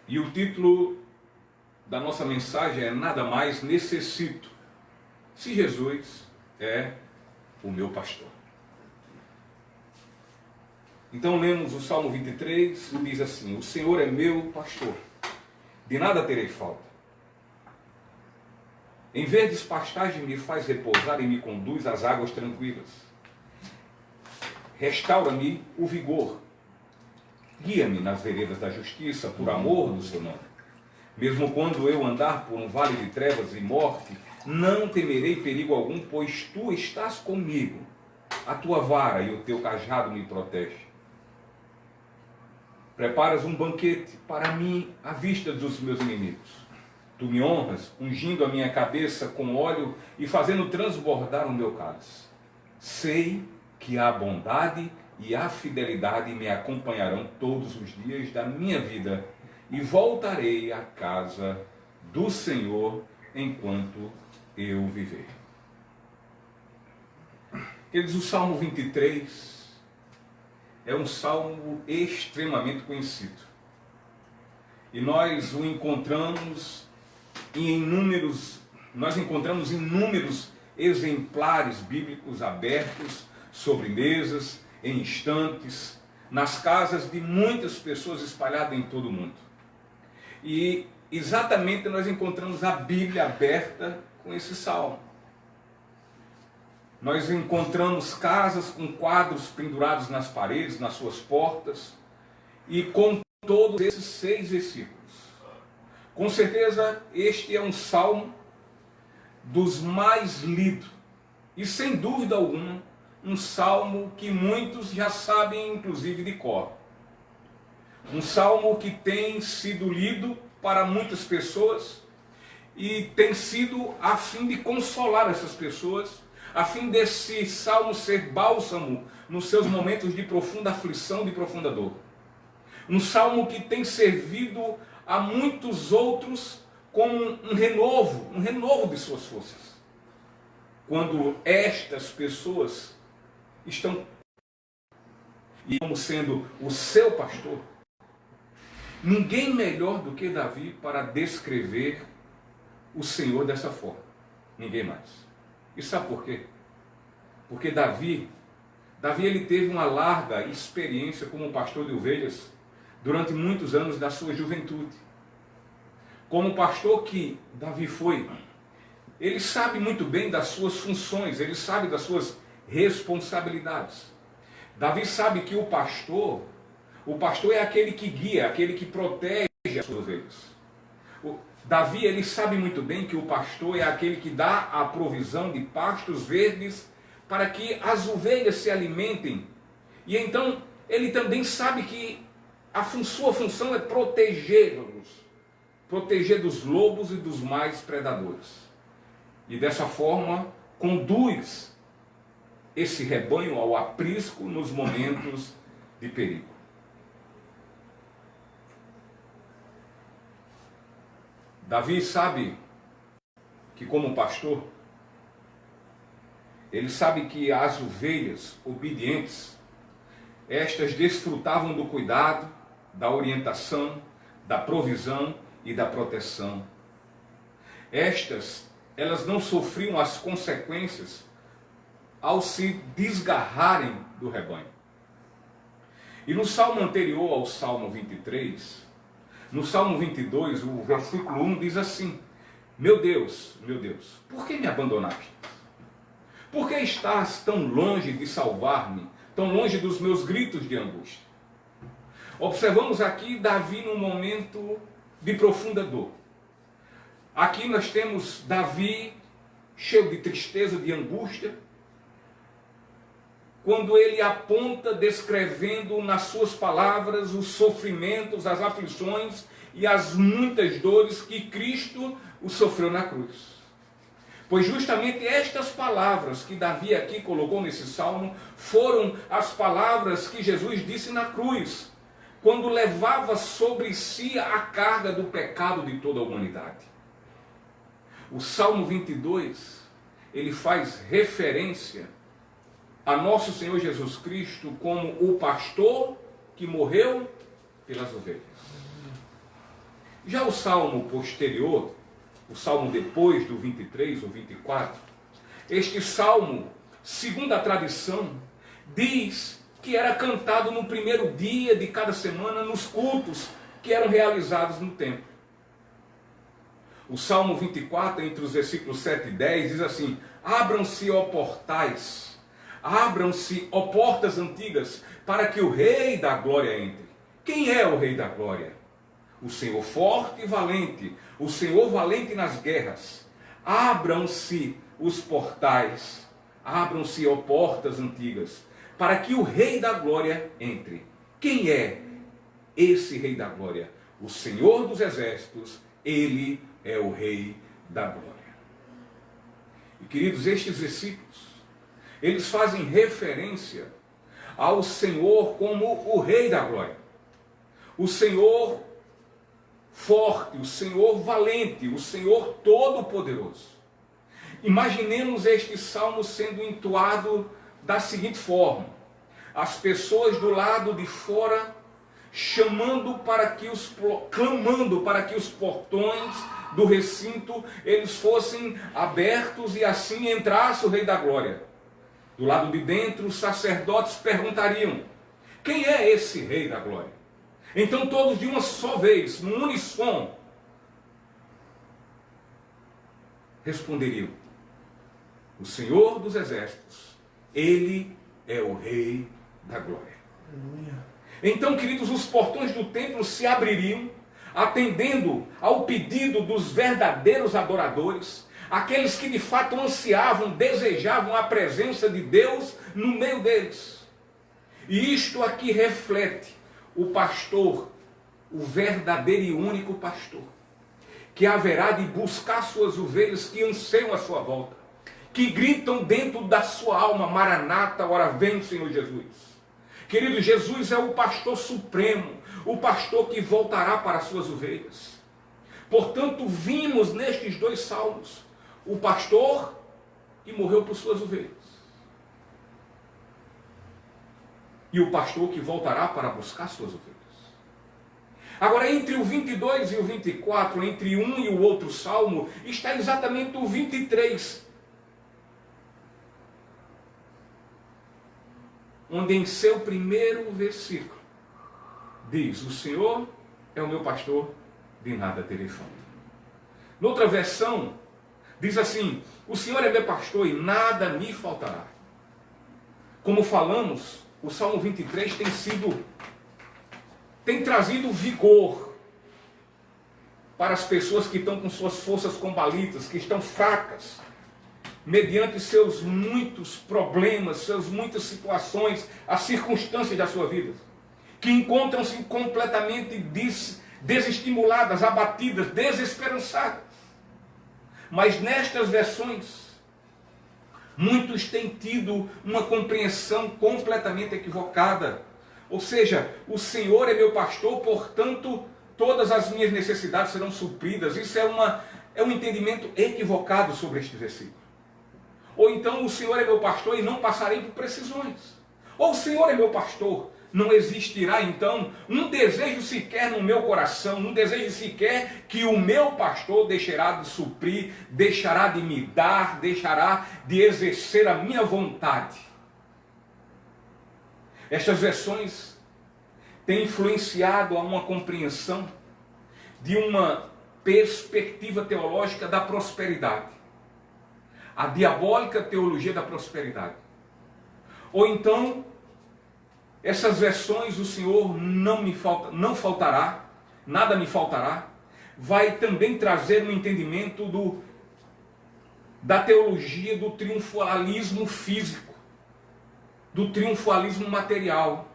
E o título da nossa mensagem é Nada Mais Necessito, se Jesus é o meu pastor. Então lemos o Salmo 23, e diz assim: o Senhor é meu pastor, de nada terei falta. Em verdes pastagens me faz repousar e me conduz às águas tranquilas. Restaura-me o vigor. Guia-me nas veredas da justiça, por amor do seu nome. Mesmo quando eu andar por um vale de trevas e morte, não temerei perigo algum, pois tu estás comigo. A tua vara e o teu cajado me protegem. Preparas um banquete para mim à vista dos meus inimigos. Tu me honras, ungindo a minha cabeça com óleo e fazendo transbordar o meu cálice. Sei que a bondade e a fidelidade me acompanharão todos os dias da minha vida e voltarei à casa do Senhor enquanto eu viver. Queridos, o Salmo 23 é um salmo extremamente conhecido. E nós o encontramos encontramos inúmeros exemplares bíblicos abertos sobre mesas, em estantes, nas casas de muitas pessoas espalhadas em todo o mundo. E exatamente nós encontramos a Bíblia aberta com esse salmo. Nós encontramos casas com quadros pendurados nas paredes, nas suas portas, e com todos esses 6 versículos. Com certeza este é um salmo dos mais lidos, e sem dúvida alguma, um salmo que muitos já sabem, inclusive, de cor. Um salmo que tem sido lido para muitas pessoas e tem sido a fim de consolar essas pessoas, a fim desse salmo ser bálsamo nos seus momentos de profunda aflição, de profunda dor. Um salmo que tem servido a muitos outros como um renovo de suas forças. Quando estas pessoas estão e como sendo o seu pastor, ninguém melhor do que Davi para descrever o Senhor dessa forma. Ninguém mais. E sabe por quê? Porque Davi ele teve uma larga experiência como pastor de ovelhas durante muitos anos da sua juventude. Como pastor que Davi foi, ele sabe muito bem das suas funções, ele sabe das suas responsabilidades. Davi sabe que o pastor é aquele que guia, aquele que protege as suas ovelhas. Davi, ele sabe muito bem que o pastor é aquele que dá a provisão de pastos verdes para que as ovelhas se alimentem. E então, ele também sabe que sua função é protegê-los, proteger dos lobos e dos mais predadores. E dessa forma, conduz esse rebanho ao aprisco nos momentos de perigo. Davi sabe que, como pastor, ele sabe que as ovelhas obedientes, estas desfrutavam do cuidado, da orientação, da provisão e da proteção. Elas não sofriam as consequências ao se desgarrarem do rebanho. E no salmo anterior ao Salmo 23, no Salmo 22, o versículo 1 diz assim: meu Deus, por que me abandonaste? Por que estás tão longe de salvar-me, tão longe dos meus gritos de angústia? Observamos aqui Davi num momento de profunda dor. Aqui nós temos Davi cheio de tristeza, de angústia, quando ele aponta, descrevendo nas suas palavras os sofrimentos, as aflições e as muitas dores que Cristo o sofreu na cruz. Pois justamente estas palavras que Davi aqui colocou nesse salmo foram as palavras que Jesus disse na cruz, quando levava sobre si a carga do pecado de toda a humanidade. O Salmo 22, ele faz referência a nosso Senhor Jesus Cristo como o pastor que morreu pelas ovelhas. Já o salmo posterior, o salmo depois do 23 ou 24, este salmo, segundo a tradição, diz que era cantado no primeiro dia de cada semana nos cultos que eram realizados no templo. O Salmo 24, entre os versículos 7 e 10, diz assim: abram-se, ó portais, abram-se, ó portas antigas, para que o Rei da Glória entre. Quem é o Rei da Glória? O Senhor forte e valente, o Senhor valente nas guerras. Abram-se os portais, abram-se, ó portas antigas, para que o Rei da Glória entre. Quem é esse Rei da Glória? O Senhor dos Exércitos, Ele é o Rei da Glória. E queridos, estes versículos, eles fazem referência ao Senhor como o Rei da Glória. O Senhor forte, o Senhor valente, o Senhor todo-poderoso. Imaginemos este salmo sendo entoado da seguinte forma: as pessoas do lado de fora clamando para que os portões do recinto eles fossem abertos e assim entrasse o Rei da Glória. Do lado de dentro, os sacerdotes perguntariam: quem é esse Rei da Glória? Então todos de uma só vez, no unissom, responderiam: o Senhor dos Exércitos, Ele é o Rei da Glória. Aleluia. Então, queridos, os portões do templo se abririam, atendendo ao pedido dos verdadeiros adoradores, aqueles que de fato ansiavam, desejavam a presença de Deus no meio deles. E isto aqui reflete o pastor, o verdadeiro e único pastor, que haverá de buscar suas ovelhas que anseiam a sua volta, que gritam dentro da sua alma: Maranata, ora vem, Senhor Jesus. Querido, Jesus é o pastor supremo, o pastor que voltará para as suas ovelhas. Portanto, vimos nestes dois salmos o pastor que morreu por suas ovelhas e o pastor que voltará para buscar suas ovelhas. Agora, entre o 22 e o 24, entre um e o outro salmo, está exatamente o 23, onde em seu primeiro versículo diz: o Senhor é o meu pastor, de nada terei falta. Noutra versão, diz assim: o Senhor é meu pastor e nada me faltará. Como falamos, o Salmo 23 tem trazido vigor para as pessoas que estão com suas forças combalidas, que estão fracas, mediante seus muitos problemas, suas muitas situações, as circunstâncias da sua vida, que encontram-se completamente desestimuladas, abatidas, desesperançadas. Mas nestas versões, muitos têm tido uma compreensão completamente equivocada. Ou seja, o Senhor é meu pastor, portanto, todas as minhas necessidades serão supridas. Isso é um entendimento equivocado sobre este versículo. Ou então, o Senhor é meu pastor e não passarei por precisões. Ou o Senhor é meu pastor, não existirá então um desejo sequer no meu coração, um desejo sequer que o meu pastor deixará de suprir, deixará de me dar, deixará de exercer a minha vontade. Estas versões têm influenciado a uma compreensão de uma perspectiva teológica da prosperidade, a diabólica teologia da prosperidade. Ou então, essas versões, o Senhor não faltará, nada me faltará, vai também trazer um entendimento da teologia do triunfalismo físico, do triunfalismo material.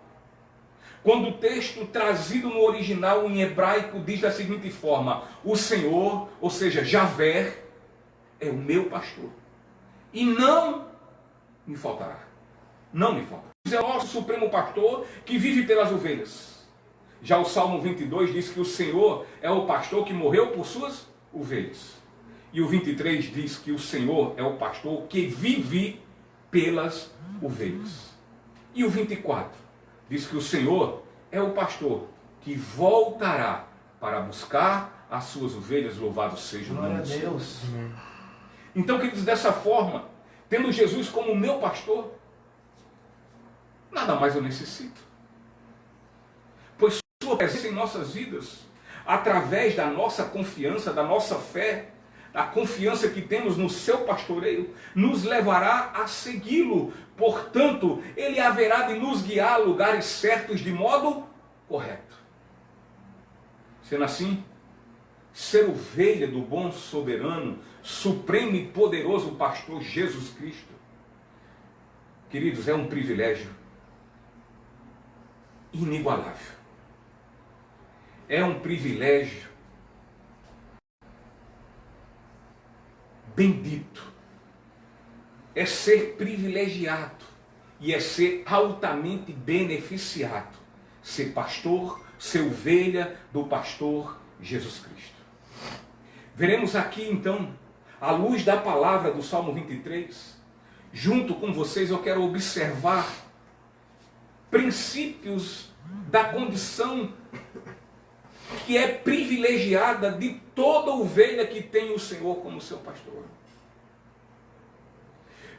Quando o texto trazido no original em hebraico diz da seguinte forma: o Senhor, ou seja, Javé, é o meu pastor e não me faltará. Não me falta. É o nosso supremo pastor que vive pelas ovelhas. Já o Salmo 22 diz que o Senhor é o pastor que morreu por suas ovelhas. E o 23 diz que o Senhor é o pastor que vive pelas ovelhas. E o 24 diz que o Senhor é o pastor que voltará para buscar as suas ovelhas, louvado seja o Glória nome a do Senhor. Deus. Então, queridos, dessa forma, tendo Jesus como meu pastor, nada mais eu necessito. Pois sua presença em nossas vidas, através da nossa confiança, da nossa fé, da confiança que temos no seu pastoreio, nos levará a segui-lo. Portanto, ele haverá de nos guiar a lugares certos de modo correto. Sendo assim, ser ovelha do bom soberano, supremo e poderoso pastor Jesus Cristo, queridos, é um privilégio inigualável. É um privilégio bendito. É ser privilegiado e é ser altamente beneficiado. Ser pastor, ser ovelha do pastor Jesus Cristo. Veremos aqui então, à luz da palavra do Salmo 23, junto com vocês eu quero observar princípios da condição que é privilegiada de toda ovelha que tem o Senhor como seu pastor.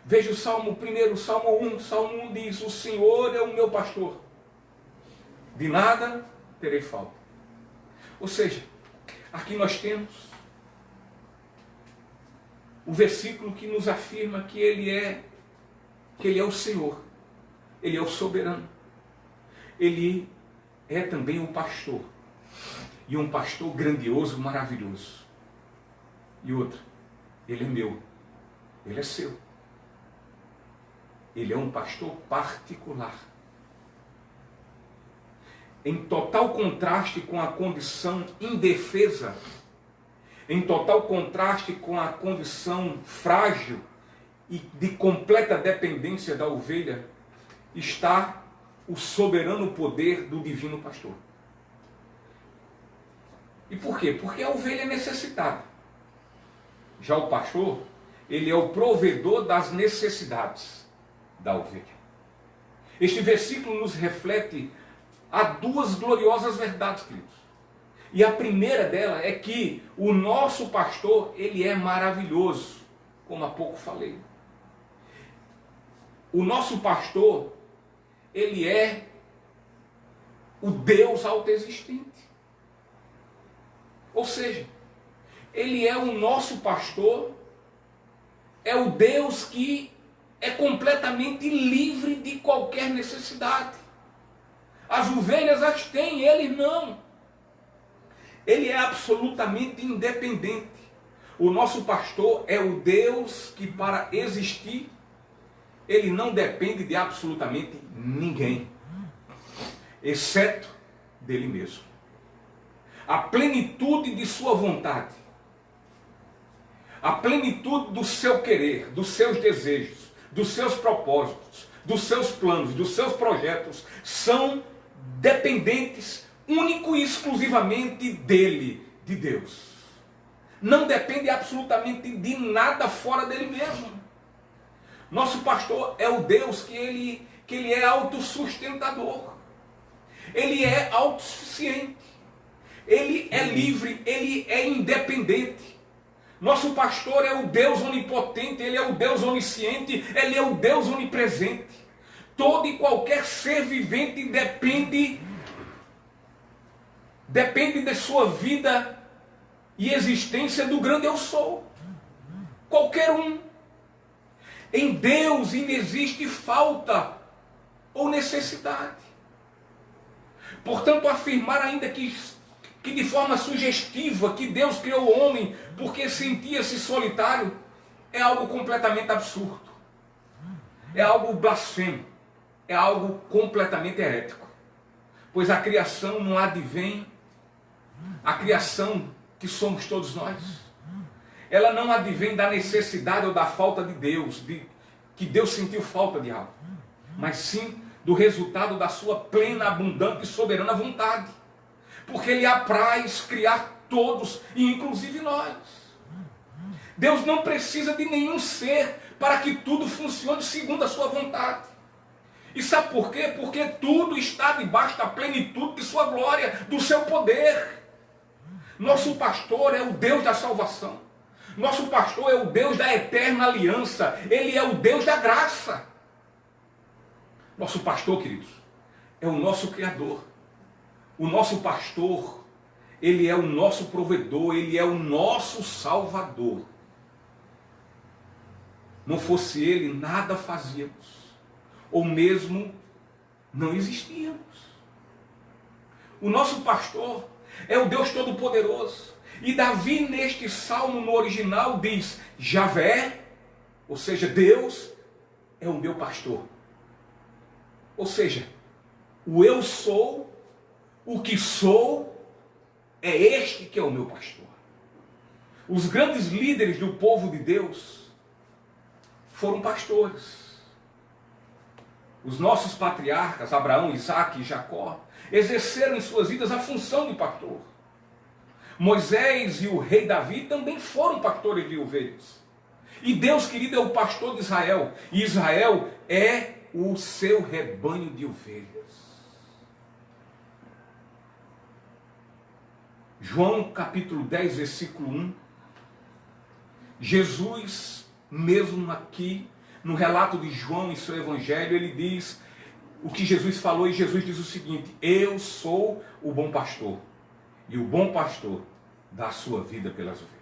Veja o Salmo 1, Salmo 1. Salmo 1 diz: o Senhor é o meu pastor, de nada terei falta. Ou seja, aqui nós temos o versículo que nos afirma que Ele é o Senhor, Ele é o soberano, Ele é também o pastor, e um pastor grandioso, maravilhoso. E outro, Ele é meu, Ele é seu. Ele é um pastor particular. Em total contraste com a condição indefesa, em total contraste com a condição frágil e de completa dependência da ovelha, está o soberano poder do divino pastor. E por quê? Porque a ovelha é necessitada. Já o pastor, ele é o provedor das necessidades da ovelha. Este versículo nos reflete a duas gloriosas verdades, queridos. E a primeira dela é que o nosso pastor, ele é maravilhoso, como há pouco falei. O nosso pastor, ele é o Deus autoexistente. Ou seja, ele é o nosso pastor, é o Deus que é completamente livre de qualquer necessidade. As ovelhas as têm, ele não. Ele é absolutamente independente. O nosso pastor é o Deus que, para existir, ele não depende de absolutamente ninguém, exceto dele mesmo. A plenitude de sua vontade, a plenitude do seu querer, dos seus desejos, dos seus propósitos, dos seus planos, dos seus projetos, são dependentes único e exclusivamente dele, de Deus. Não depende absolutamente de nada fora dele mesmo. Nosso pastor é o Deus que ele é autossustentador. Ele é autossuficiente. Ele é livre, ele é independente. Nosso pastor é o Deus onipotente, ele é o Deus onisciente, ele é o Deus onipresente. Todo e qualquer ser vivente depende de sua vida e existência do grande eu sou. Qualquer um. Em Deus inexiste falta ou necessidade. Portanto, afirmar ainda que de forma sugestiva que Deus criou o homem porque sentia-se solitário é algo completamente absurdo. É algo blasfemo. É algo completamente herético. Pois a criação não advém, a criação que somos todos nós, ela não advém da necessidade ou da falta de Deus, que Deus sentiu falta de algo, mas sim do resultado da sua plena, abundante e soberana vontade. Porque Ele apraz criar todos, e inclusive nós. Deus não precisa de nenhum ser para que tudo funcione segundo a sua vontade. E sabe por quê? Porque tudo está debaixo da plenitude de sua glória, do seu poder. Nosso pastor é o Deus da salvação. Nosso pastor é o Deus da eterna aliança. Ele é o Deus da graça. Nosso pastor, queridos, é o nosso Criador. O nosso pastor, ele é o nosso provedor, ele é o nosso Salvador. Não fosse ele, nada fazíamos. Ou mesmo não existíamos. O nosso pastor é o Deus Todo-Poderoso. E Davi, neste salmo, no original, diz: Javé, ou seja, Deus é o meu pastor. Ou seja, o eu sou, o que sou, é este que é o meu pastor. Os grandes líderes do povo de Deus foram pastores. Os nossos patriarcas, Abraão, Isaque e Jacó, exerceram em suas vidas a função de pastor. Moisés e o rei Davi também foram pastores de ovelhas. E Deus, querido, é o pastor de Israel. E Israel é o seu rebanho de ovelhas. João capítulo 10, versículo 1. Jesus, mesmo aqui, no relato de João em seu evangelho, ele diz o que Jesus falou, e Jesus diz o seguinte: eu sou o bom pastor, e o bom pastor dá a sua vida pelas ovelhas.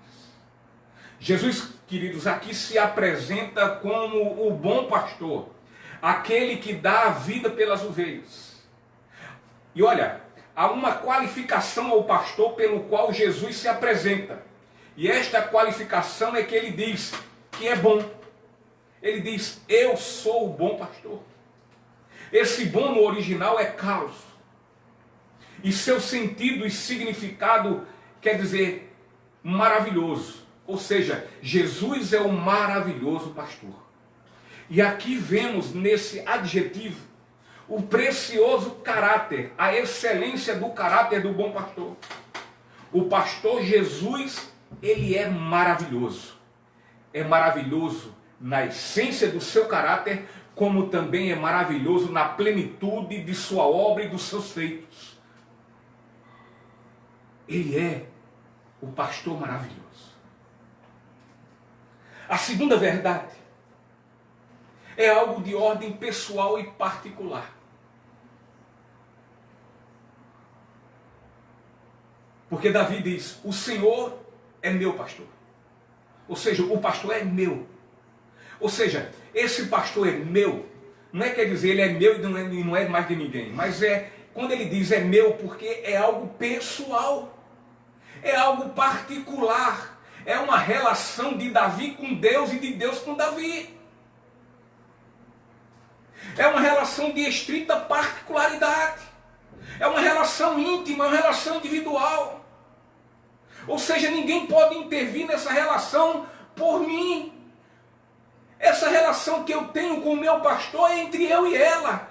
Jesus, queridos, aqui se apresenta como o bom pastor, aquele que dá a vida pelas ovelhas. E olha, há uma qualificação ao pastor pelo qual Jesus se apresenta. E esta qualificação é que ele diz que é bom. Ele diz: eu sou o bom pastor. Esse bom no original é kalos. E seu sentido e significado quer dizer maravilhoso. Ou seja, Jesus é o maravilhoso pastor. E aqui vemos nesse adjetivo o precioso caráter, a excelência do caráter do bom pastor. O pastor Jesus, ele é maravilhoso. É maravilhoso na essência do seu caráter, como também é maravilhoso na plenitude de sua obra e dos seus feitos. Ele é o pastor maravilhoso. A segunda verdade é algo de ordem pessoal e particular. Porque Davi diz: o Senhor é meu pastor. Ou seja, o pastor é meu. Ou seja, esse pastor é meu. Não é quer dizer ele é meu e não é mais de ninguém. Mas é quando ele diz é meu, porque é algo pessoal. É algo particular. É uma relação de Davi com Deus e de Deus com Davi. É uma relação de estrita particularidade. É uma relação íntima, é uma relação individual. Ou seja, ninguém pode intervir nessa relação por mim. Essa relação que eu tenho com o meu pastor é entre eu e ela.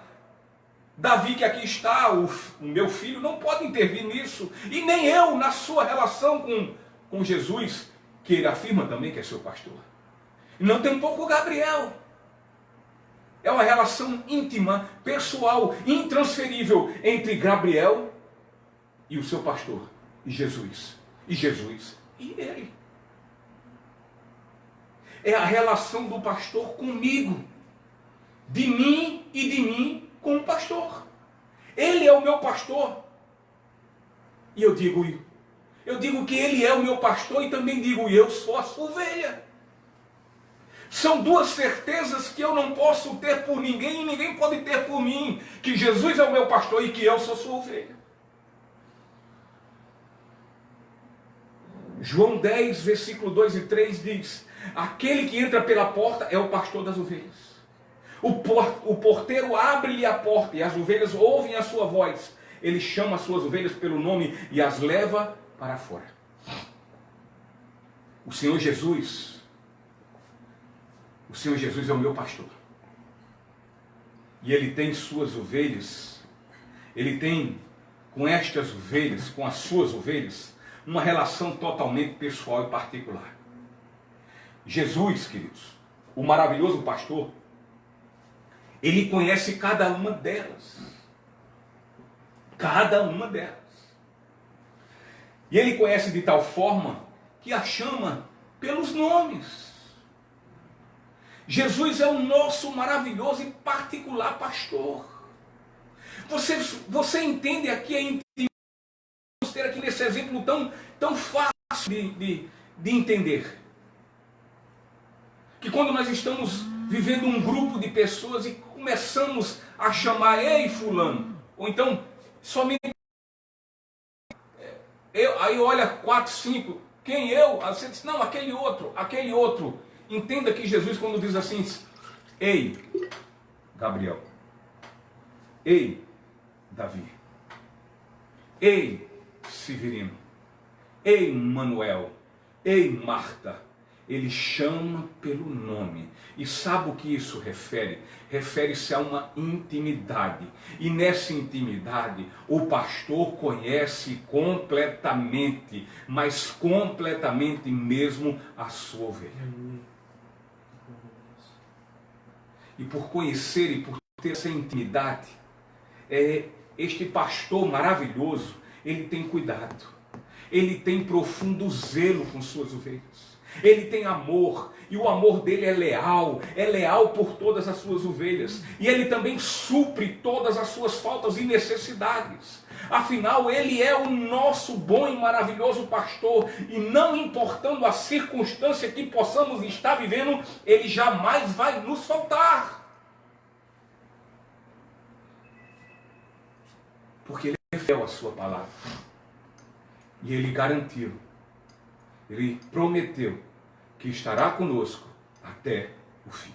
Davi, que aqui está, o meu filho, não pode intervir nisso. E nem eu na sua relação com Jesus, que ele afirma também que é seu pastor. E não tem pouco Gabriel. É uma relação íntima, pessoal, intransferível entre Gabriel e o seu pastor, e Jesus. E Jesus e ele. É a relação do pastor comigo, de mim e de mim com o pastor. Ele é o meu pastor. E eu digo que ele é o meu pastor e também digo: eu sou a sua ovelha. São duas certezas que eu não posso ter por ninguém e ninguém pode ter por mim: que Jesus é o meu pastor e que eu sou sua ovelha. João 10, versículo 2 e 3 diz: aquele que entra pela porta é o pastor das ovelhas. O porteiro abre-lhe a porta e as ovelhas ouvem a sua voz. Ele chama as suas ovelhas pelo nome e as leva para fora. O Senhor Jesus é o meu pastor. E ele tem suas ovelhas, ele tem com estas ovelhas, com as suas ovelhas, uma relação totalmente pessoal e particular. Jesus, queridos, o maravilhoso pastor, ele conhece cada uma delas. Cada uma delas. E ele conhece de tal forma que a chama pelos nomes. Jesus é o nosso maravilhoso e particular pastor. Você entende aqui a intimidade? Vamos ter aqui nesse exemplo tão fácil de entender. Que quando nós estamos vivendo um grupo de pessoas e começamos a chamar, ei fulano, ou então somente aí olha 4, 5, quem eu? Aí você diz, não, aquele outro. Entenda que Jesus quando diz assim, ei, Gabriel, ei, Davi, ei, Severino, ei, Manuel, ei, Marta, ele chama pelo nome. E sabe o que isso refere? Refere-se a uma intimidade. E nessa intimidade, o pastor conhece completamente, mas completamente mesmo, a sua ovelha. E por conhecer e por ter essa intimidade, este pastor maravilhoso, ele tem cuidado. Ele tem profundo zelo com suas ovelhas. Ele tem amor, e o amor dele é leal por todas as suas ovelhas. E ele também supre todas as suas faltas e necessidades. Afinal, ele é o nosso bom e maravilhoso pastor, e não importando a circunstância que possamos estar vivendo, ele jamais vai nos faltar. Porque ele é fiel à sua palavra. E ele garantiu, ele prometeu que estará conosco até o fim.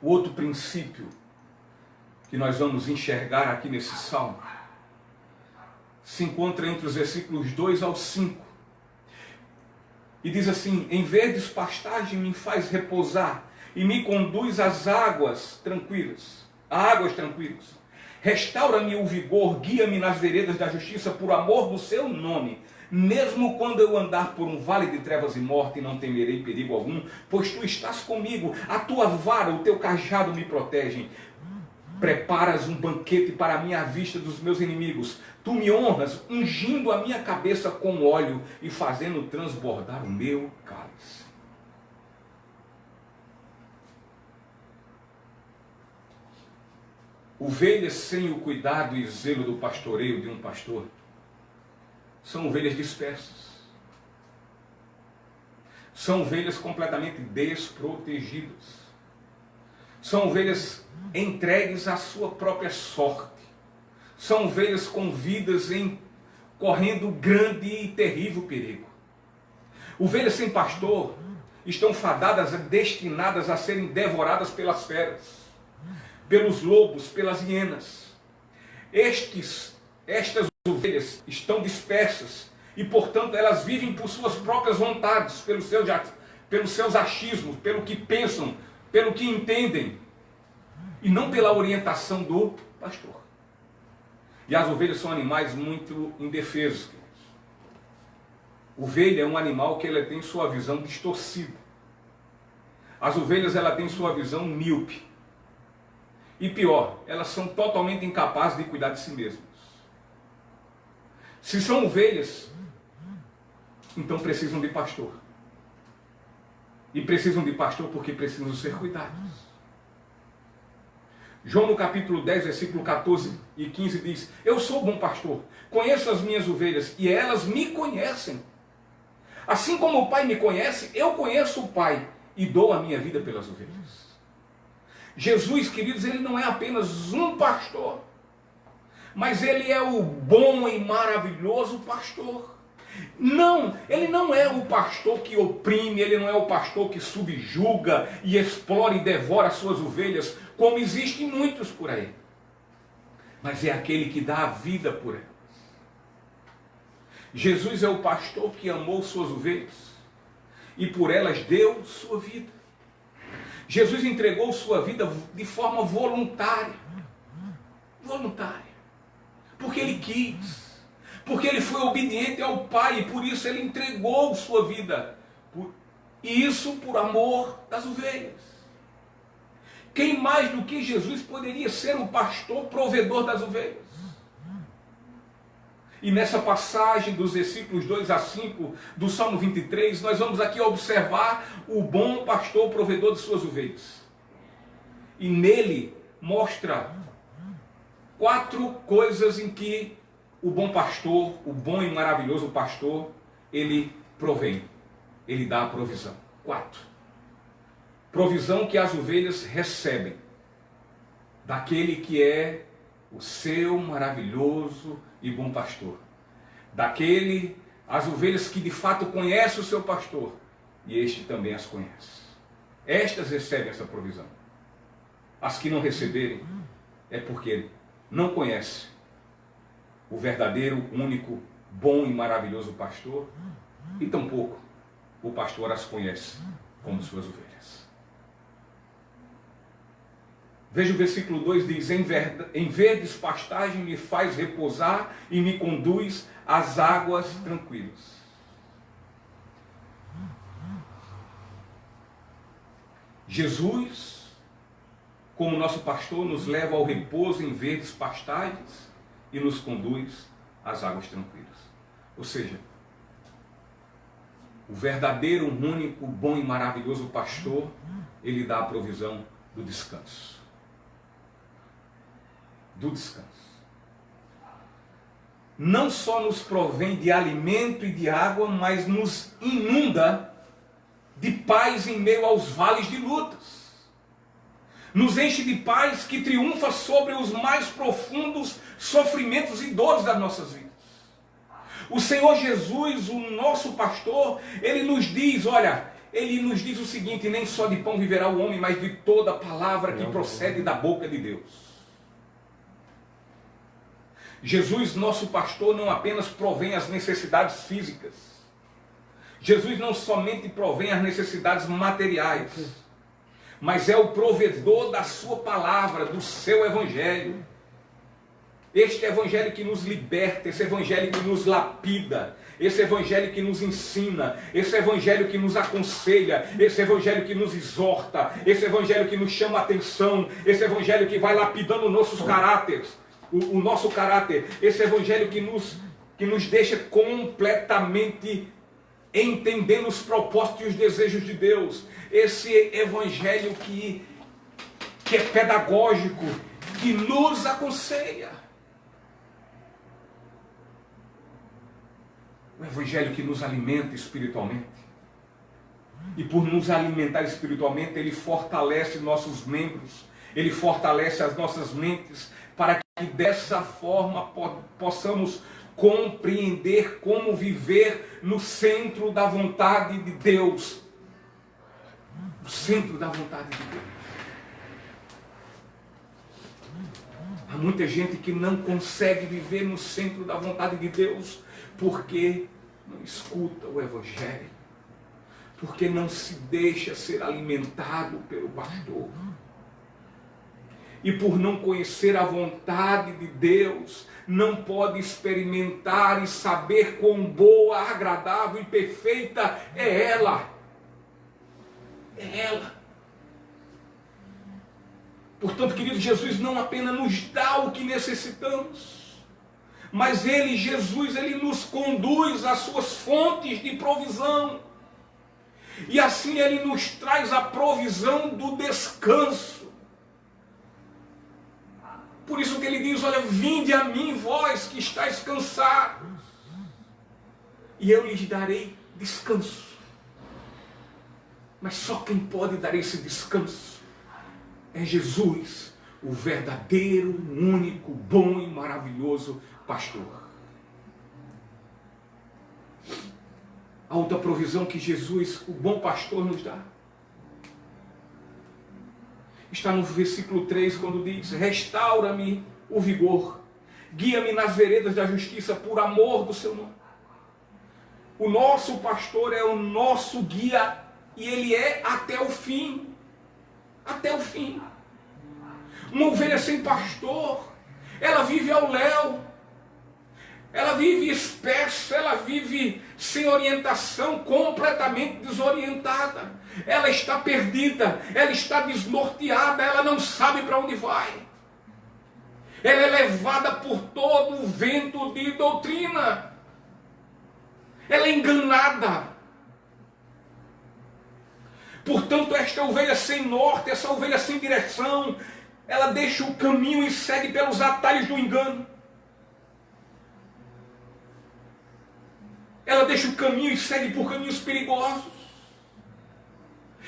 O outro princípio que nós vamos enxergar aqui nesse salmo se encontra entre os versículos 2 ao 5. E diz assim: em verdes pastagem me faz repousar e me conduz às águas tranquilas. Restaura-me o vigor, guia-me nas veredas da justiça por amor do seu nome. Mesmo quando eu andar por um vale de trevas e morte, não temerei perigo algum, pois tu estás comigo, a tua vara, o teu cajado me protegem. Preparas um banquete para a minha vista dos meus inimigos. Tu me honras, ungindo a minha cabeça com óleo e fazendo transbordar o meu cálice. Ovelhas sem o cuidado e zelo do pastoreio de um pastor são ovelhas dispersas. São ovelhas completamente desprotegidas. São ovelhas entregues à sua própria sorte. São ovelhas com vidas correndo grande e terrível perigo. Ovelhas sem pastor estão fadadas, destinadas a serem devoradas pelas feras, pelos lobos, pelas hienas. Estas ovelhas estão dispersas e, portanto, elas vivem por suas próprias vontades, pelos seus achismos, pelo que pensam, pelo que entendem, e não pela orientação do pastor. E as ovelhas são animais muito indefesos. Ovelha é um animal que ela tem sua visão distorcida. As ovelhas ela tem sua visão míope. E pior, elas são totalmente incapazes de cuidar de si mesmas. Se são ovelhas, então precisam de pastor. E precisam de pastor porque precisam ser cuidados. João no capítulo 10, versículo 14 e 15 diz: eu sou o bom pastor, conheço as minhas ovelhas e elas me conhecem. Assim como o Pai me conhece, eu conheço o Pai e dou a minha vida pelas ovelhas. Jesus, queridos, ele não é apenas um pastor, mas ele é o bom e maravilhoso pastor. Não, ele não é o pastor que oprime, ele não é o pastor que subjuga e explora e devora as suas ovelhas, como existem muitos por aí. Mas é aquele que dá a vida por elas. Jesus é o pastor que amou suas ovelhas e por elas deu sua vida. Jesus entregou sua vida de forma voluntária. Voluntária. Porque ele quis. Porque ele foi obediente ao Pai e por isso ele entregou sua vida. E isso por amor das ovelhas. Quem mais do que Jesus poderia ser o pastor provedor das ovelhas? E nessa passagem dos versículos 2 a 5 do Salmo 23, nós vamos aqui observar o bom pastor provedor de suas ovelhas. E nele mostra 4 coisas em que o bom pastor, o bom e maravilhoso pastor, ele provém, ele dá a provisão. 4. Provisão que as ovelhas recebem daquele que é o seu maravilhoso e bom pastor. As ovelhas que de fato conhecem o seu pastor, e este também as conhece. Estas recebem essa provisão. As que não receberem, é porque não conhecem o verdadeiro, único, bom e maravilhoso pastor, e tampouco o pastor as conhece como suas ovelhas. Veja o versículo 2, diz: em verdes pastagem me faz repousar e me conduz às águas tranquilas. Jesus, como nosso pastor, nos leva ao repouso em verdes pastagens e nos conduz às águas tranquilas. Ou seja, o verdadeiro, único, bom e maravilhoso pastor, ele dá a provisão do descanso. Do descanso. Não só nos provém de alimento e de água, mas nos inunda de paz em meio aos vales de lutas. Nos enche de paz que triunfa sobre os mais profundos sofrimentos e dores das nossas vidas. O Senhor Jesus, o nosso pastor, ele nos diz, olha, ele nos diz o seguinte: nem só de pão viverá o homem, mas de toda palavra que procede da boca de Deus. Jesus, nosso pastor, não apenas provém as necessidades físicas. Jesus não somente provém as necessidades materiais, mas é o provedor da sua palavra, do seu evangelho. Este evangelho que nos liberta, esse evangelho que nos lapida, esse evangelho que nos ensina, esse evangelho que nos aconselha, esse evangelho que nos exorta, esse evangelho que nos chama a atenção, esse evangelho que vai lapidando nossos caráteres. O nosso caráter, esse evangelho que nos deixa completamente entendendo os propósitos e os desejos de Deus, esse evangelho que é pedagógico, que nos aconselha, o evangelho que nos alimenta espiritualmente, e por nos alimentar espiritualmente, ele fortalece nossos membros, ele fortalece as nossas mentes, para que dessa forma possamos compreender como viver no centro da vontade de Deus. No centro da vontade de Deus. Há muita gente que não consegue viver no centro da vontade de Deus porque não escuta o evangelho, porque não se deixa ser alimentado pelo pastor. E por não conhecer a vontade de Deus, não pode experimentar e saber quão boa, agradável e perfeita é ela. É ela. Portanto, querido, Jesus não apenas nos dá o que necessitamos, mas Ele, Jesus, Ele nos conduz às suas fontes de provisão. E assim Ele nos traz a provisão do descanso. Por isso que ele diz, olha, vinde a mim, vós que estáis cansados, e eu lhes darei descanso. Mas só quem pode dar esse descanso é Jesus, o verdadeiro, único, bom e maravilhoso pastor. A outra provisão que Jesus, o bom pastor, nos dá está no versículo 3, quando diz: restaura-me o vigor, guia-me nas veredas da justiça, por amor do seu nome. O nosso pastor é o nosso guia, e ele é até o fim. Até o fim. Uma ovelha sem pastor, ela vive ao léu, ela vive espessa, ela vive sem orientação, completamente desorientada. Ela está perdida, ela está desnorteada, ela não sabe para onde vai. Ela é levada por todo o vento de doutrina. Ela é enganada. Portanto, esta ovelha sem norte, essa ovelha sem direção, ela deixa o caminho e segue pelos atalhos do engano. Ela deixa o caminho e segue por caminhos perigosos.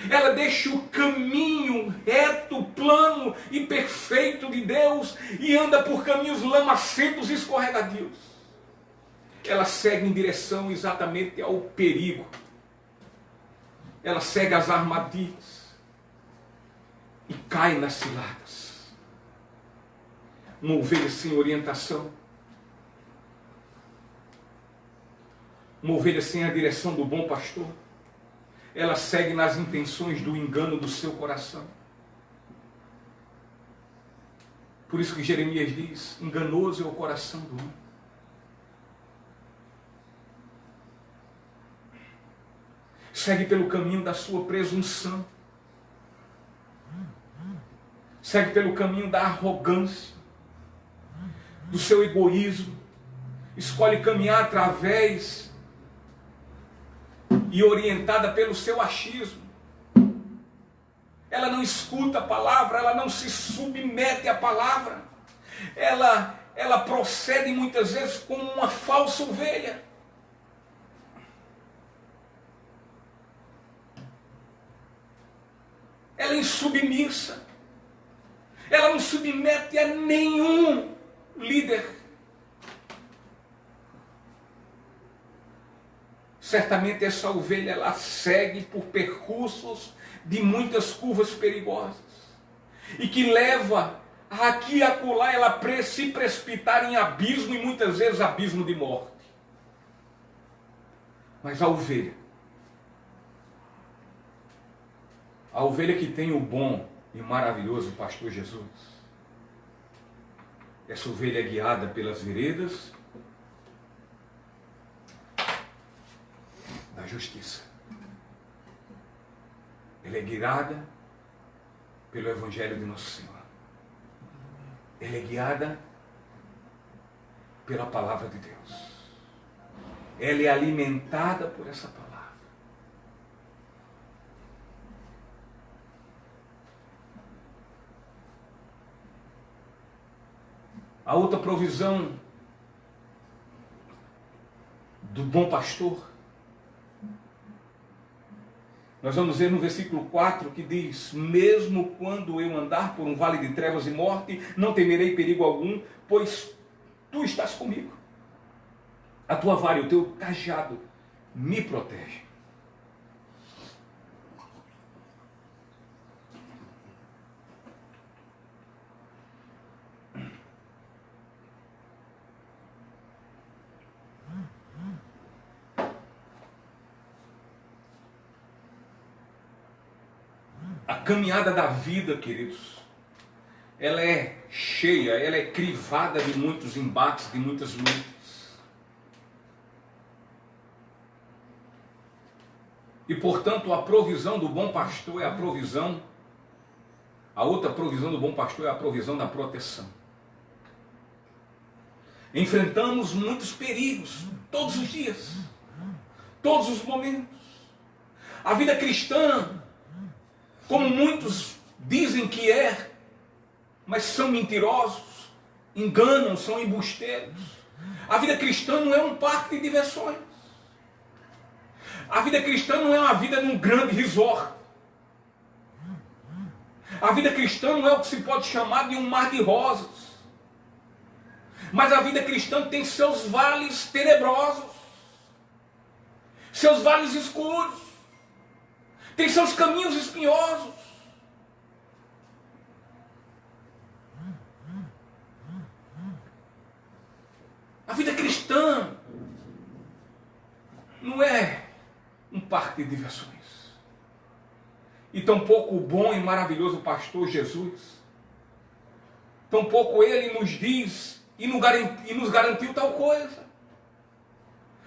Ela deixa o caminho reto, plano e perfeito de Deus e anda por caminhos lamacentos e escorregadios. Ela segue em direção exatamente ao perigo. Ela segue as armadilhas e cai nas ciladas. Uma ovelha sem orientação, uma ovelha sem a direção do bom pastor, ela segue nas intenções do engano do seu coração. Por isso que Jeremias diz: enganoso é o coração do homem. Segue pelo caminho da sua presunção. Segue pelo caminho da arrogância, do seu egoísmo. Escolhe caminhar através e orientada pelo seu achismo. Ela não escuta a palavra, ela não se submete à palavra. Ela procede muitas vezes como uma falsa ovelha. Ela é insubmissa. Ela não submete a nenhum líder. Certamente essa ovelha ela segue por percursos de muitas curvas perigosas e que leva aqui e acolá ela se precipitar em abismo e muitas vezes abismo de morte. Mas a ovelha que tem o bom e maravilhoso pastor Jesus, essa ovelha é guiada pelas veredas da justiça. Ela é guiada pelo Evangelho de Nosso Senhor. Ela é guiada pela palavra de Deus. Ela é alimentada por essa palavra. A outra provisão do bom pastor, nós vamos ver no versículo 4 que diz: mesmo quando eu andar por um vale de trevas e morte, não temerei perigo algum, pois tu estás comigo. A tua vara e o teu cajado me protegem. A caminhada da vida, queridos, ela é cheia, ela é crivada de muitos embates, de muitas lutas. E, portanto, a provisão do bom pastor é a provisão, a outra provisão do bom pastor é a provisão da proteção. Enfrentamos muitos perigos, todos os dias, todos os momentos. A vida cristã, como muitos dizem que é, mas são mentirosos, enganam, são embusteiros. A vida cristã não é um parque de diversões. A vida cristã não é uma vida num grande resort. A vida cristã não é o que se pode chamar de um mar de rosas. Mas a vida cristã tem seus vales tenebrosos, seus vales escuros, tem seus caminhos espinhosos. A vida cristã não é um parque de diversões. E tampouco o bom e maravilhoso pastor Jesus, tampouco ele nos diz e nos garantiu tal coisa.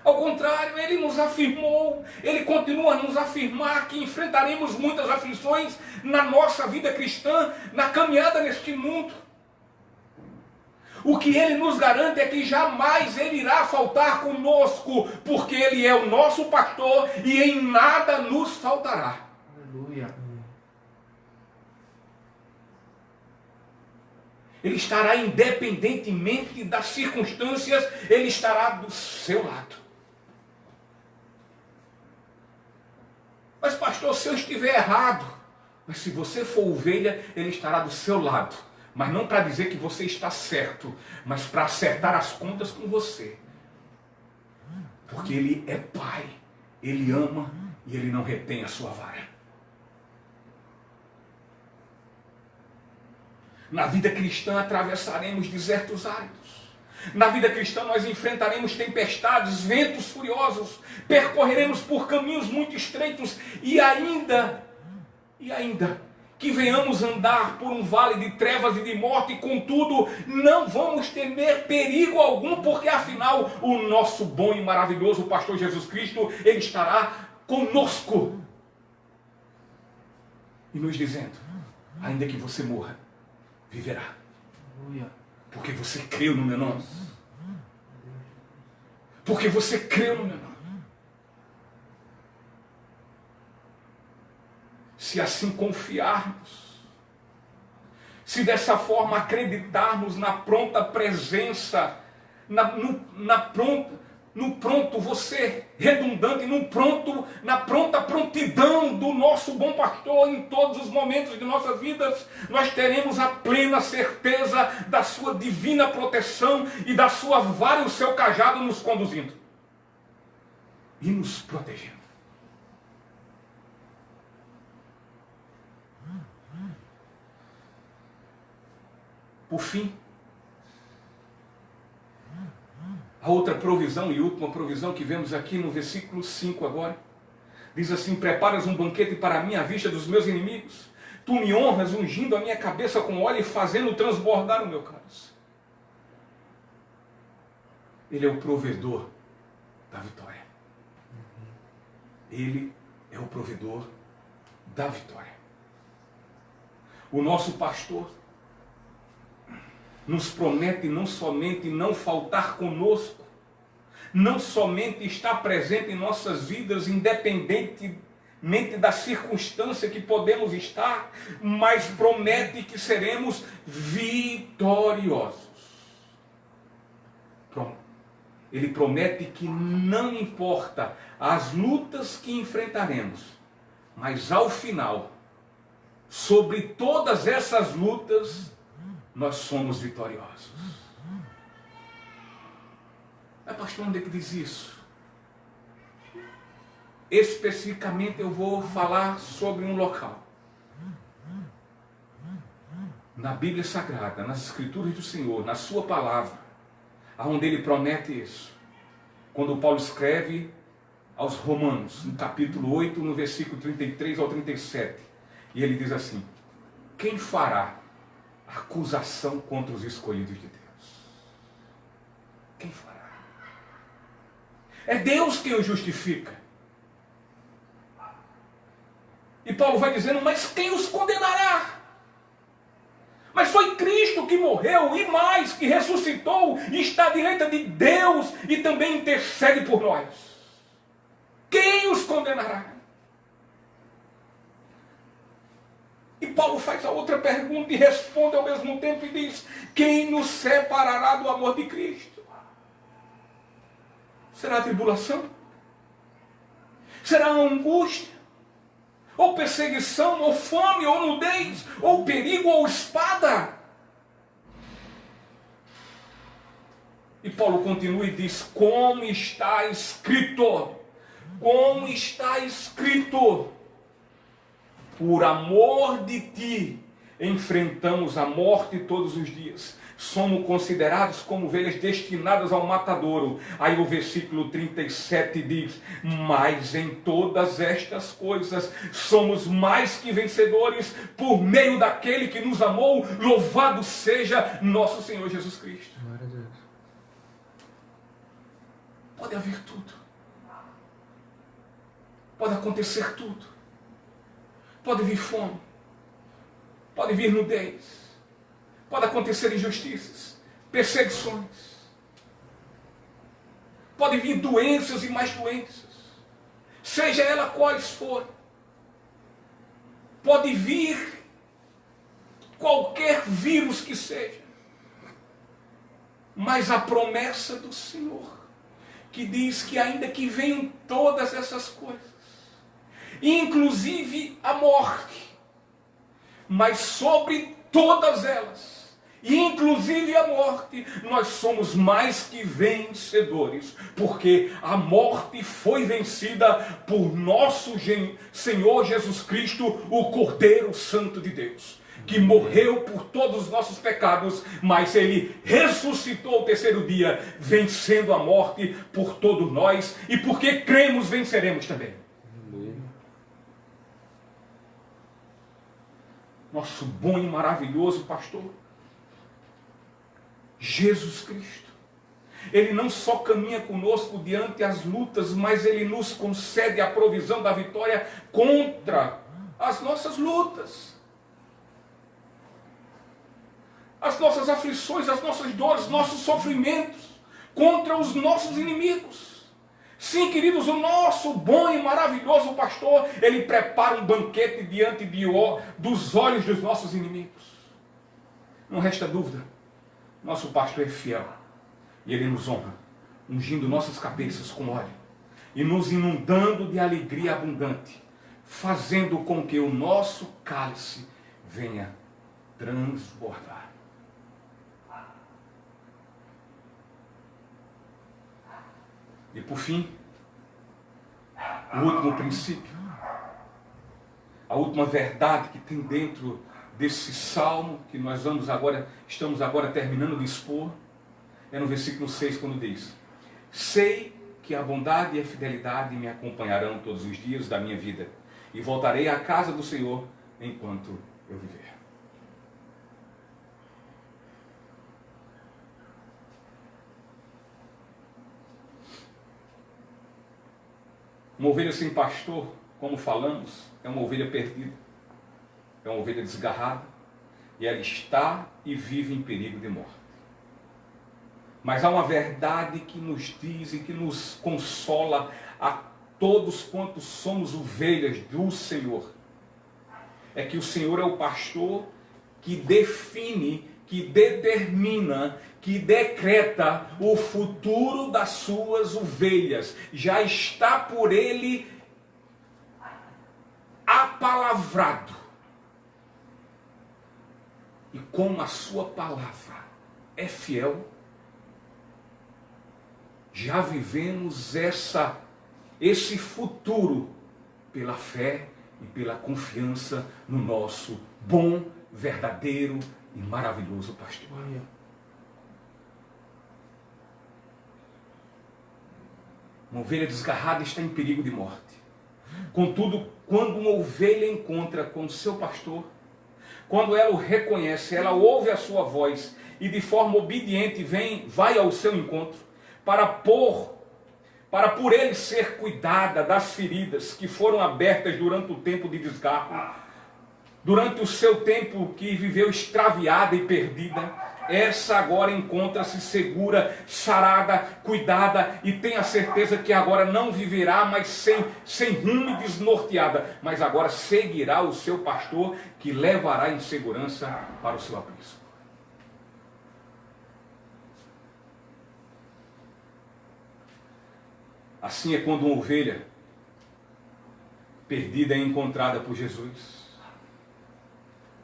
Ao contrário, ele nos afirmou, ele continua a nos afirmar que enfrentaremos muitas aflições na nossa vida cristã, na caminhada neste mundo. O que ele nos garante é que jamais ele irá faltar conosco, porque ele é o nosso pastor e em nada nos faltará. Aleluia. Ele estará independentemente das circunstâncias, ele estará do seu lado. Mas pastor, se eu estiver errado, mas se você for ovelha, ele estará do seu lado. Mas não para dizer que você está certo, mas para acertar as contas com você. Porque ele é pai, ele ama e ele não retém a sua vara. Na vida cristã atravessaremos desertos áridos. Na vida cristã nós enfrentaremos tempestades, ventos furiosos, percorreremos por caminhos muito estreitos e ainda que venhamos andar por um vale de trevas e de morte, contudo, não vamos temer perigo algum, porque afinal o nosso bom e maravilhoso pastor Jesus Cristo, ele estará conosco. E nos dizendo, ainda que você morra, viverá. Porque você creu no meu nome. Porque você creu no meu nome. Se assim confiarmos, se dessa forma acreditarmos na pronta presença, no pronto, você redundante, na pronta prontidão do nosso bom pastor em todos os momentos de nossas vidas, nós teremos a plena certeza da sua divina proteção e da sua vara e o seu cajado nos conduzindo e nos protegendo. Por fim, a outra provisão e última provisão que vemos aqui no versículo 5 agora, diz assim: preparas um banquete para mim à vista dos meus inimigos, tu me honras ungindo a minha cabeça com óleo e fazendo transbordar o meu cálice. Ele é o provedor da vitória. Ele é o provedor da vitória. O nosso pastor nos promete não somente não faltar conosco, não somente estar presente em nossas vidas, independentemente da circunstância que podemos estar, mas promete que seremos vitoriosos. Pronto. Ele promete que não importa as lutas que enfrentaremos, mas ao final, sobre todas essas lutas, nós somos vitoriosos. Mas pastor, onde é que diz isso? Especificamente eu vou falar sobre um local. Na Bíblia Sagrada, nas Escrituras do Senhor, na sua palavra, aonde ele promete isso. Quando Paulo escreve aos Romanos, no capítulo 8, no versículo 33 ao 37, e ele diz assim: quem fará acusação contra os escolhidos de Deus? Quem fará? É Deus quem o justifica. E Paulo vai dizendo: mas quem os condenará? Mas foi Cristo que morreu e mais, que ressuscitou e está à direita de Deus e também intercede por nós. Quem os condenará? E Paulo faz a outra pergunta e responde ao mesmo tempo e diz: quem nos separará do amor de Cristo? Será a tribulação? Será a angústia? Ou perseguição, ou fome, ou nudez, ou perigo, ou espada? E Paulo continua e diz: como está escrito, como está escrito, por amor de ti, enfrentamos a morte todos os dias. Somos considerados como ovelhas destinadas ao matadouro. Aí o versículo 37 diz: mas em todas estas coisas somos mais que vencedores por meio daquele que nos amou. Louvado seja nosso Senhor Jesus Cristo. Glória a Deus. Pode haver tudo. Pode acontecer tudo. Pode vir fome. Pode vir nudez. Pode acontecer injustiças, perseguições, pode vir doenças e mais doenças, seja ela quais forem, pode vir qualquer vírus que seja, mas a promessa do Senhor, que diz que ainda que venham todas essas coisas, inclusive a morte, mas sobre todas elas, inclusive a morte, nós somos mais que vencedores, porque a morte foi vencida por nosso Senhor Jesus Cristo, o Cordeiro Santo de Deus, que morreu por todos os nossos pecados, mas ele ressuscitou ao terceiro dia, vencendo a morte por todos nós, e porque cremos, venceremos também. Nosso bom e maravilhoso pastor, Jesus Cristo, ele não só caminha conosco diante as lutas, mas ele nos concede a provisão da vitória contra as nossas lutas, as nossas aflições, as nossas dores, nossos sofrimentos, contra os nossos inimigos. Sim, queridos, o nosso bom e maravilhoso pastor, ele prepara um banquete diante dos olhos dos nossos inimigos. Não resta dúvida, nosso pastor é fiel e ele nos honra, ungindo nossas cabeças com óleo e nos inundando de alegria abundante, fazendo com que o nosso cálice venha transbordar. E por fim, o último princípio, a última verdade que tem dentro desse salmo que nós estamos agora terminando de expor, é no versículo 6, quando diz: sei que a bondade e a fidelidade me acompanharão todos os dias da minha vida, e voltarei à casa do Senhor enquanto eu viver. Uma ovelha sem pastor, como falamos, é uma ovelha perdida, é uma ovelha desgarrada, e ela está e vive em perigo de morte. Mas há uma verdade que nos diz e que nos consola a todos quantos somos ovelhas do Senhor. É que o Senhor é o pastor que define, que determina, que decreta o futuro das suas ovelhas. Já está por ele apalavrado. E como a sua palavra é fiel, já vivemos esse futuro pela fé e pela confiança no nosso bom, verdadeiro e maravilhoso pastor. Uma ovelha desgarrada está em perigo de morte. Contudo, quando uma ovelha encontra com o seu pastor, quando ela o reconhece, ela ouve a sua voz e de forma obediente vai ao seu encontro para por ele ser cuidada das feridas que foram abertas durante o tempo de desgarro, durante o seu tempo que viveu extraviada e perdida. Essa agora encontra-se segura, sarada, cuidada, e tem a certeza que agora não viverá mais sem rumo e desnorteada, mas agora seguirá o seu pastor, que levará em segurança para o seu aprisco. Assim é quando uma ovelha perdida é encontrada por Jesus.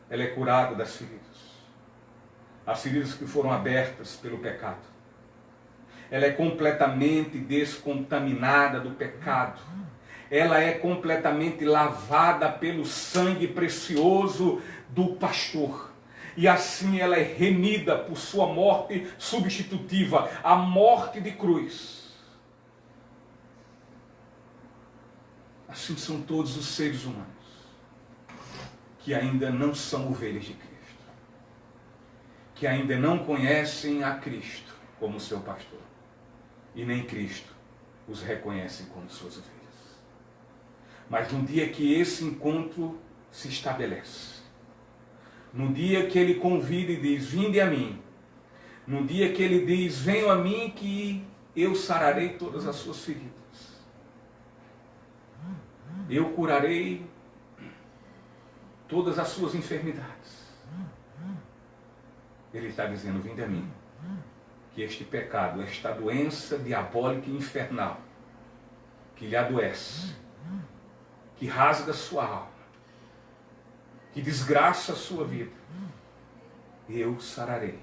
Ela é curada das feridas. As feridas que foram abertas pelo pecado. Ela é completamente descontaminada do pecado. Ela é completamente lavada pelo sangue precioso do pastor. E assim ela é remida por sua morte substitutiva, a morte de cruz. Assim são todos os seres humanos que ainda não são ovelhas de Cristo, que ainda não conhecem a Cristo como seu pastor, e nem Cristo os reconhecem como suas ovelhas. Mas no dia que esse encontro se estabelece, no dia que ele convida e diz: vinde a mim, No dia que ele diz, venham a mim que eu sararei todas as suas feridas. Eu curarei todas as suas enfermidades. Ele está dizendo, vinde a mim, que este pecado, esta doença diabólica e infernal, que lhe adoece, que rasga sua alma, que desgraça a sua vida, eu sararei.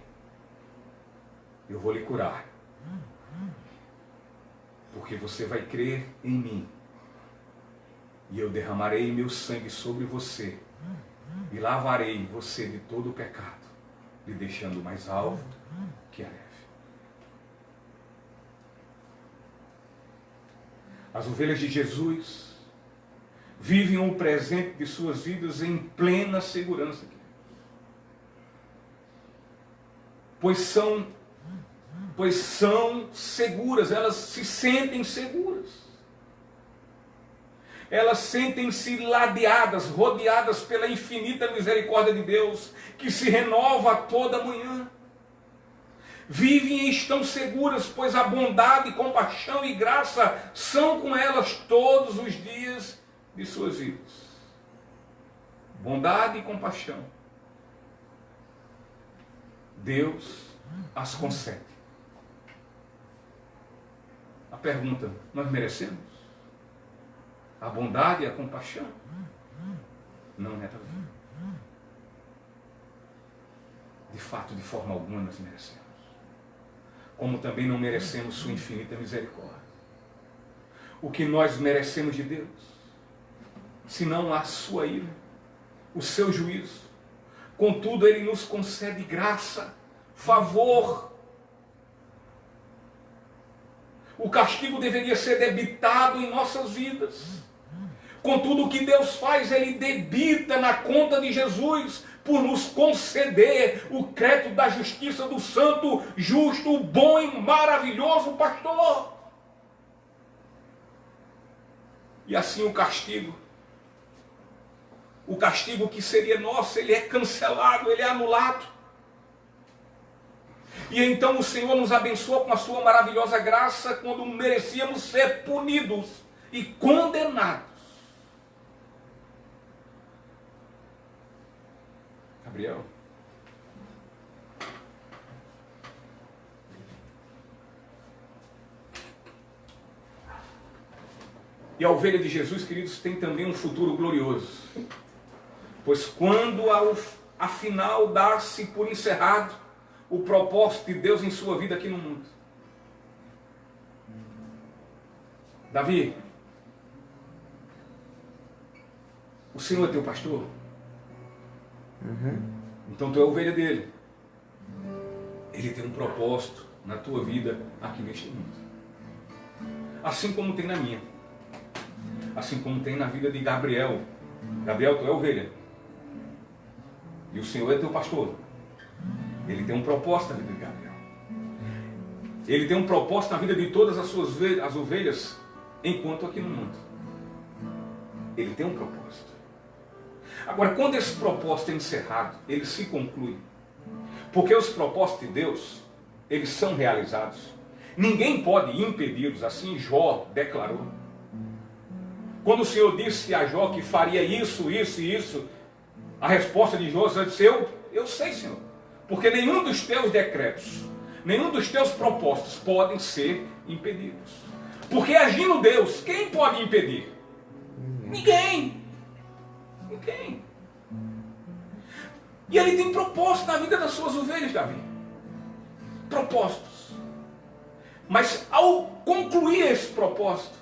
Eu vou lhe curar. Porque você vai crer em mim. E eu derramarei meu sangue sobre você. E lavarei você de todo o pecado, lhe deixando mais alvo que a neve. As ovelhas de Jesus vivem o presente de suas vidas em plena segurança. Pois são seguras, elas se sentem seguras. Elas sentem-se ladeadas, rodeadas pela infinita misericórdia de Deus, que se renova a toda manhã. Vivem e estão seguras, pois a bondade, compaixão e graça são com elas todos os dias de suas vidas. Bondade e compaixão. Deus as concede. A pergunta, nós merecemos a bondade e a compaixão? Não é também. De fato, de forma alguma nós merecemos. Como também não merecemos sua infinita misericórdia. O que nós merecemos de Deus, senão a sua ira, o seu juízo. Contudo, Ele nos concede graça, favor. O castigo deveria ser debitado em nossas vidas. Contudo, o que Deus faz, Ele debita na conta de Jesus, por nos conceder o crédito da justiça do santo, justo, bom e maravilhoso pastor. E assim o castigo que seria nosso, ele é cancelado, ele é anulado. E então o Senhor nos abençoa com a sua maravilhosa graça, quando merecíamos ser punidos e condenados. Gabriel. E a ovelha de Jesus, queridos, tem também um futuro glorioso. Pois quando afinal dá-se por encerrado o propósito de Deus em sua vida aqui no mundo. Davi, o Senhor é teu pastor? Então tu é a ovelha dele. Ele tem um propósito na tua vida aqui neste mundo. Assim como tem na minha. Assim como tem na vida de Gabriel. Gabriel, tu é a ovelha. E o Senhor é teu pastor. Ele tem um propósito na vida de Gabriel. Ele tem um propósito na vida de todas as ovelhas enquanto aqui no mundo. Ele tem um propósito. Agora, quando esse propósito é encerrado, ele se conclui. Porque os propósitos de Deus, eles são realizados. Ninguém pode impedi-los, assim Jó declarou. Quando o Senhor disse a Jó que faria isso, isso e isso, a resposta de Jó disse, eu sei, Senhor. Porque nenhum dos teus decretos, nenhum dos teus propósitos podem ser impedidos. Porque agindo Deus, quem pode impedir? Ninguém. Ninguém. E ele tem propósito na vida das suas ovelhas, Davi. Propósitos. Mas ao concluir esse propósito,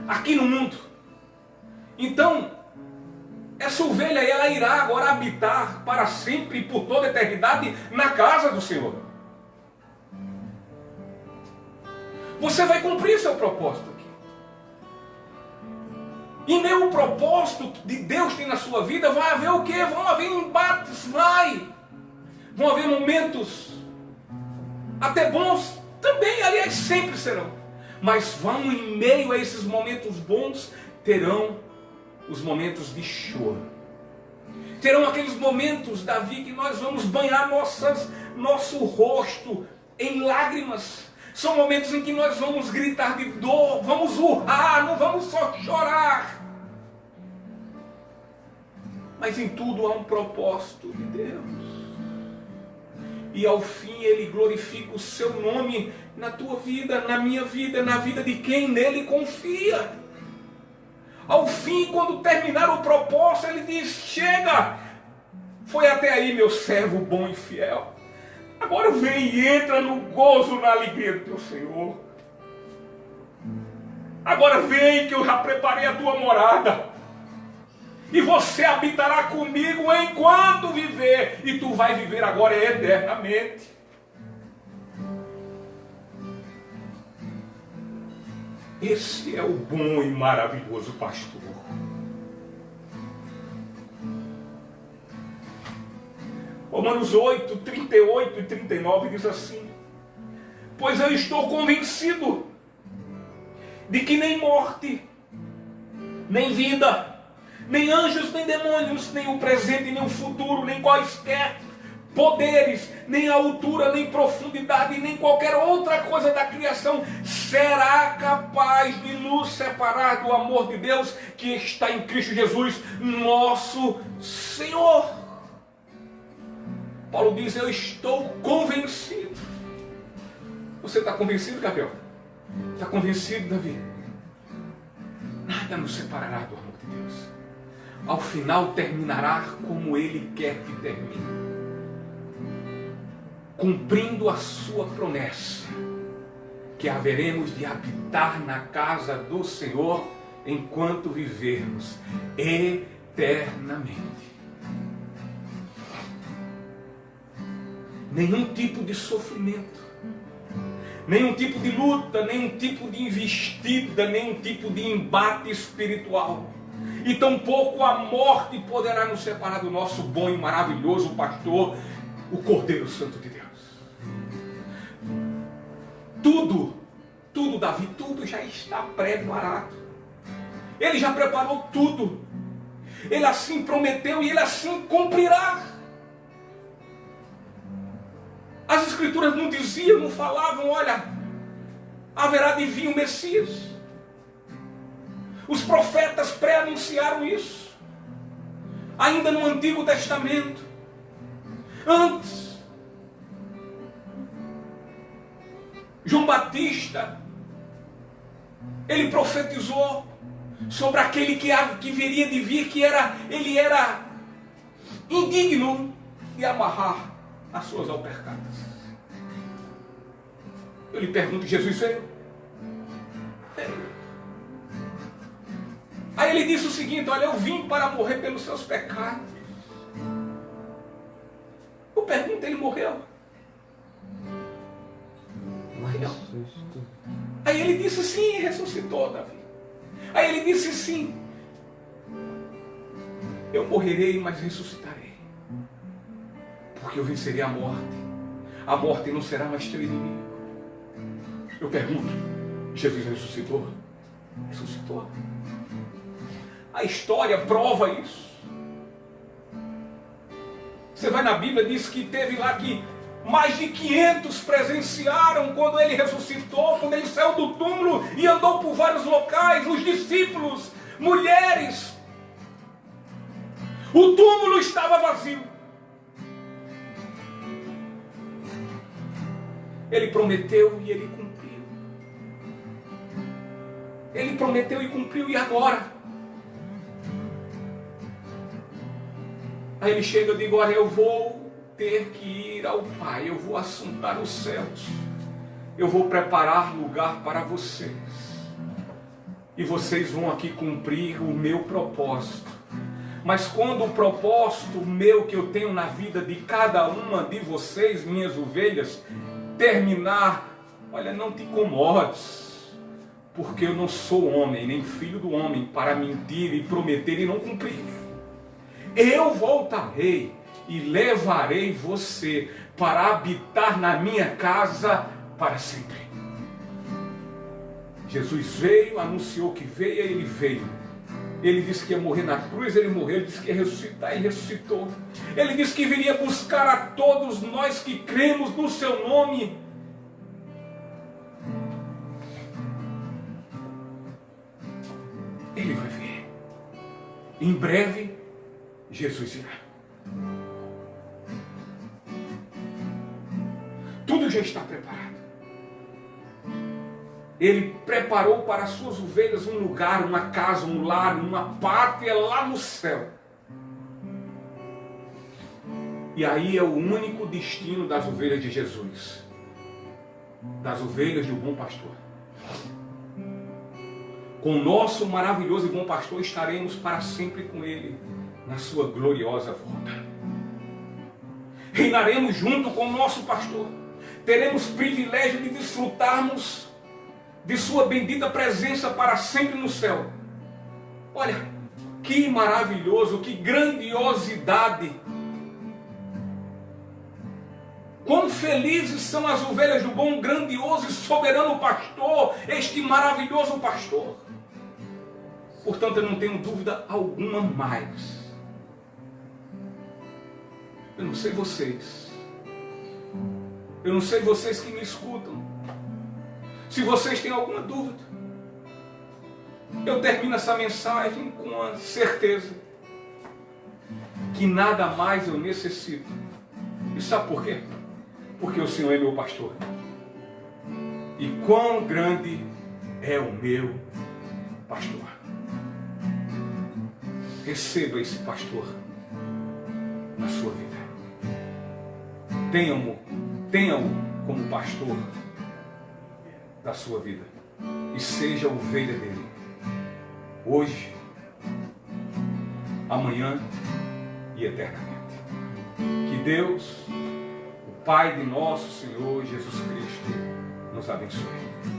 aqui no mundo, então, essa ovelha ela irá agora habitar para sempre e por toda a eternidade na casa do Senhor. Você vai cumprir seu propósito aqui. E meio ao propósito de Deus tem na sua vida, vai haver o quê? Vão haver embates, vão haver momentos até bons, também, aliás, sempre serão. Mas vão em meio a esses momentos bons, terão os momentos de choro. Terão aqueles momentos, Davi, que nós vamos banhar nosso rosto em lágrimas. São momentos em que nós vamos gritar de dor, vamos urrar, não vamos só chorar. Mas em tudo há um propósito de Deus. E ao fim Ele glorifica o seu nome na tua vida, na minha vida, na vida de quem nele confia. Ao fim, quando terminar o propósito, Ele diz: chega, foi até aí meu servo bom e fiel. Agora vem e entra no gozo, na alegria do teu Senhor. Agora vem que eu já preparei a tua morada. E você habitará comigo enquanto viver. E tu vai viver agora eternamente. Esse é o bom e maravilhoso pastor. Romanos 8, 38 e 39 diz assim: pois eu estou convencido de que nem morte, nem vida, nem anjos, nem demônios, nem o presente, nem o futuro, nem quaisquer poderes, nem a altura, nem profundidade, nem qualquer outra coisa da criação será capaz de nos separar do amor de Deus que está em Cristo Jesus, nosso Senhor. Paulo diz: eu estou convencido. Você está convencido, Gabriel? Está convencido, Davi? Nada nos separará do amor de Deus. Ao final terminará como Ele quer que termine, cumprindo a sua promessa, que haveremos de habitar na casa do Senhor enquanto vivermos eternamente. Nenhum tipo de sofrimento, nenhum tipo de luta, nenhum tipo de investida, nenhum tipo de embate espiritual, e tampouco a morte poderá nos separar do nosso bom e maravilhoso pastor, o Cordeiro Santo de Deus. Tudo, Davi, tudo já está preparado. Ele já preparou tudo. Ele assim prometeu e Ele assim cumprirá. As Escrituras não diziam, não falavam: olha, haverá de vir o Messias. Os profetas pré-anunciaram isso, ainda no Antigo Testamento. Antes, João Batista, ele profetizou sobre aquele que viria de vir, que ele era indigno de amarrar as suas alpercadas. Eu lhe pergunto: Jesus veio? Veio. Aí ele disse o seguinte: olha, eu vim para morrer pelos seus pecados. Eu pergunto: ele morreu? Morreu. Aí ele disse sim, e ressuscitou, Davi. Aí ele disse sim: eu morrerei, mas ressuscitarei, porque eu vencerei a morte. A morte não será mais teu inimigo. Eu pergunto: Jesus ressuscitou? Ressuscitou. A história prova isso. Você vai na Bíblia, diz que teve lá que mais de 500 presenciaram quando ele ressuscitou, quando ele saiu do túmulo e andou por vários locais, os discípulos, mulheres. O túmulo estava vazio. Ele prometeu e ele cumpriu. Ele prometeu e cumpriu, e agora? Aí ele chega e diz: olha, eu vou ter que ir ao Pai, eu vou assentar os céus, eu vou preparar lugar para vocês, e vocês vão aqui cumprir o meu propósito. Mas quando o propósito meu que eu tenho na vida de cada uma de vocês, minhas ovelhas, terminar, olha, não te incomodes, porque eu não sou homem, nem filho do homem, para mentir e prometer e não cumprir. Eu voltarei e levarei você para habitar na minha casa para sempre. Jesus veio, anunciou que veio, ele veio Ele disse que ia morrer na cruz, ele morreu. Ele disse que ia ressuscitar e ressuscitou. Ele disse que viria buscar a todos nós que cremos no seu nome. Ele vai vir. Em breve, Jesus irá. Tudo já está preparado. Ele preparou para as suas ovelhas um lugar, uma casa, um lar, uma pátria lá no céu. E aí é o único destino das ovelhas de Jesus, das ovelhas do bom pastor. Com o nosso maravilhoso e bom pastor estaremos para sempre com ele, na sua gloriosa volta. Reinaremos junto com o nosso pastor. Teremos privilégio de desfrutarmos de sua bendita presença para sempre no céu. Olha, que maravilhoso, que grandiosidade. Quão felizes são as ovelhas do bom, grandioso e soberano pastor, este maravilhoso pastor. Portanto, eu não tenho dúvida alguma mais. Eu não sei vocês. Eu não sei vocês que me escutam. Se vocês têm alguma dúvida, eu termino essa mensagem com a certeza que nada mais eu necessito. E sabe por quê? Porque o Senhor é meu pastor. E quão grande é o meu pastor. Receba esse pastor na sua vida. Tenha-o como pastor da sua vida. E seja ovelha dele. Hoje, amanhã e eternamente. Que Deus, o Pai de nosso Senhor Jesus Cristo, nos abençoe.